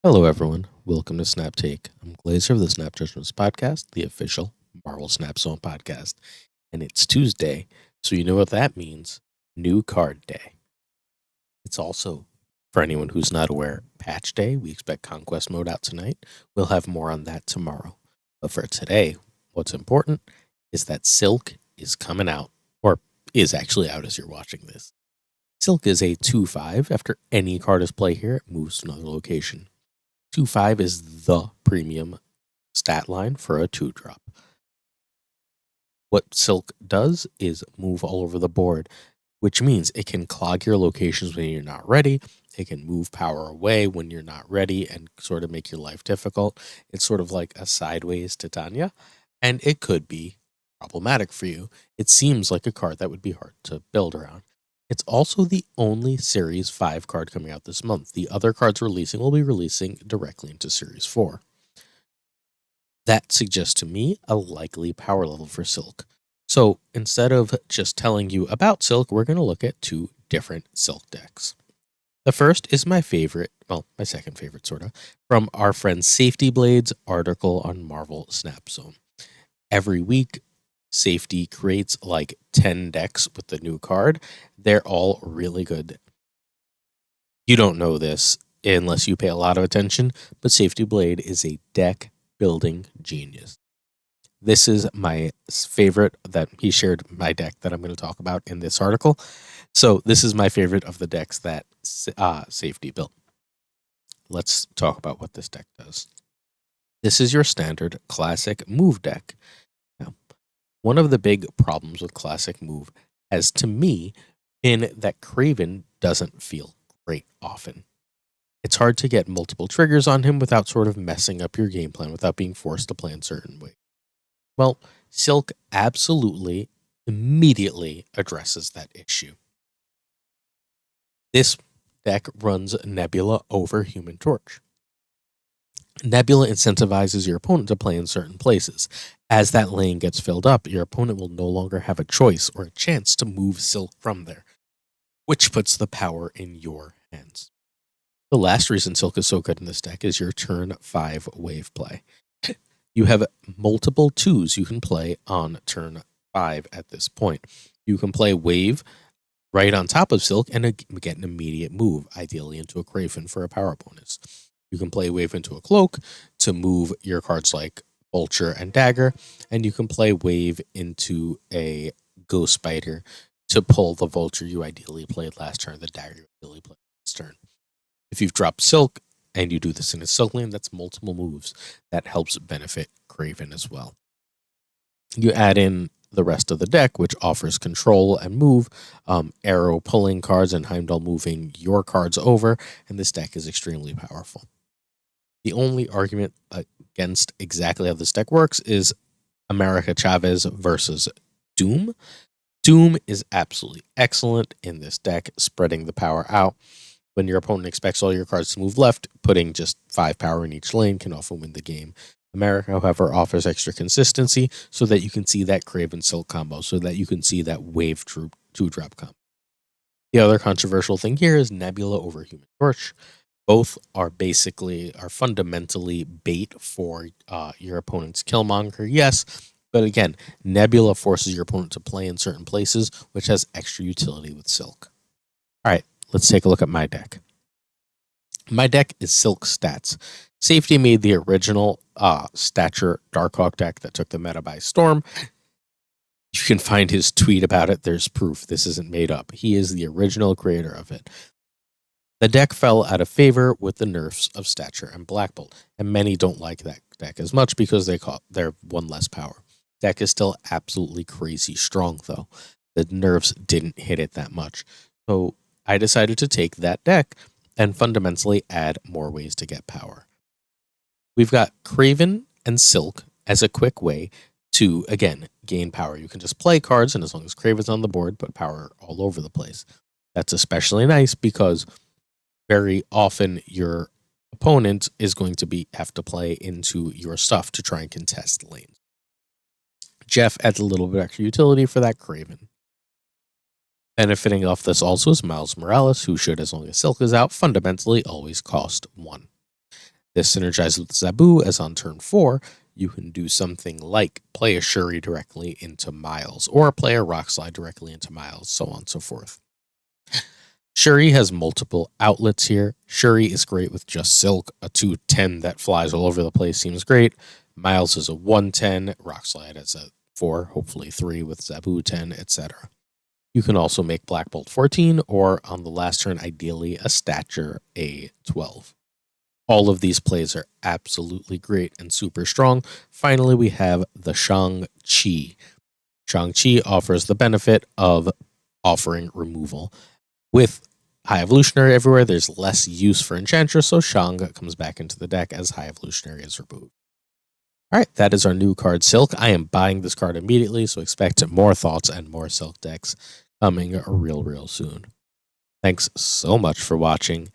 Hello, everyone. Welcome to Snap Take. I'm Glazer of the Snap Judgments Podcast, the official Marvel Snap Zone podcast. And it's Tuesday, so you know what that means. New card day. It's also, for anyone who's not aware, patch day. We expect Conquest mode out tonight. We'll have more on that tomorrow. But for today, what's important is that Silk is coming out, or is actually out as you're watching this. Silk is a 2/5. After any card is played here, it moves to another location. 2/5 is the premium stat line for a 2-drop. What Silk does is move all over the board, which means it can clog your locations when you're not ready. It can move power away when you're not ready and sort of make your life difficult. It's sort of like a sideways Titania, and it could be problematic for you. It seems like a card that would be hard to build around. It's also the only Series 5 card coming out this month. The other cards releasing will be releasing directly into Series 4. That suggests to me a likely power level for Silk. So instead of just telling you about Silk, we're going to look at two different Silk decks. The first is my favorite, well, my second favorite, sort of, from our friend Safety Blade's article on Marvel Snap Zone. Every week, Safety creates like 10 decks with the new card. They're all really good. You don't know this unless you pay a lot of attention, but Safety Blade is a deck building genius. This is my favorite that he shared my deck that I'm going to talk about in this article. So this is my favorite of the decks that Safety built. Let's talk about what this deck does. This is your standard classic move deck. Now, one of the big problems with classic move has, to me, been that Craven doesn't feel great often. It's hard to get multiple triggers on him without sort of messing up your game plan, without being forced to play in certain ways. Well, Silk absolutely, immediately addresses that issue. This deck runs Nebula over Human Torch. Nebula incentivizes your opponent to play in certain places. As that lane gets filled up, your opponent will no longer have a choice or a chance to move Silk from there, which puts the power in your hands. The last reason Silk is so good in this deck is your turn 5 wave play. You have multiple 2s you can play on turn 5 at this point. You can play wave right on top of Silk and get an immediate move, ideally into a Craven for a power bonus. You can play wave into a Cloak to move your cards like Vulture and Dagger, and you can play wave into a Ghost Spider to pull the Vulture you ideally played last turn, the Dagger you ideally played last turn. If you've dropped Silk and you do this in a Silk lane, that's multiple moves. That helps benefit Craven as well. You add in the rest of the deck, which offers control and move, arrow pulling cards, and Heimdall moving your cards over, and this deck is extremely powerful. The only argument against exactly how this deck works is America Chavez versus Doom. Doom is absolutely excellent in this deck, spreading the power out. When your opponent expects all your cards to move left, putting just 5 power in each lane can often win the game. America, however, offers extra consistency so that you can see that Craven Silk combo, so that you can see that wave 2-drop combo. The other controversial thing here is Nebula over Human Torch. Both are fundamentally bait for your opponent's Killmonger, yes, but again, Nebula forces your opponent to play in certain places, which has extra utility with Silk. All right, let's take a look at my deck. My deck is Silk Stats. Safety made the original Stature Darkhawk deck that took the meta by storm. You can find his tweet about it. There's proof. This isn't made up. He is the original creator of it. The deck fell out of favor with the nerfs of Stature and Black Bolt, and many don't like that deck as much because they're one less power. Deck is still absolutely crazy strong, though. The nerfs didn't hit it that much. So I decided to take that deck and fundamentally add more ways to get power. We've got Craven and Silk as a quick way to, again, gain power. You can just play cards, and as long as Craven's on the board, put power all over the place. That's especially nice because very often your opponent is going to have to play into your stuff to try and contest lanes. Jeff adds a little bit extra utility for that Craven. Benefiting off this also is Miles Morales, who should, as long as Silk is out, fundamentally always cost 1. This synergizes with Zabu, as on turn 4, you can do something like play a Shuri directly into Miles, or play a Rock Slide directly into Miles, so on and so forth. Shuri has multiple outlets here. Shuri is great with just Silk. A 2/10 that flies all over the place seems great. Miles is a 1/10. Rock Slide as a 4, hopefully 3 with Zabu 10, etc. You can also make Black Bolt 14, or on the last turn, ideally, a Stature A12. All of these plays are absolutely great and super strong. Finally, we have the Shang-Chi. Shang-Chi offers the benefit of offering removal. With High Evolutionary everywhere, there's less use for Enchantress, so Shang comes back into the deck as High Evolutionary is removed. All right, that is our new card, Silk. I am buying this card immediately, so expect more thoughts and more Silk decks coming real soon. Thanks so much for watching.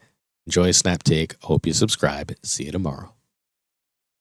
Enjoy Snap Take. Hope you subscribe. See you tomorrow.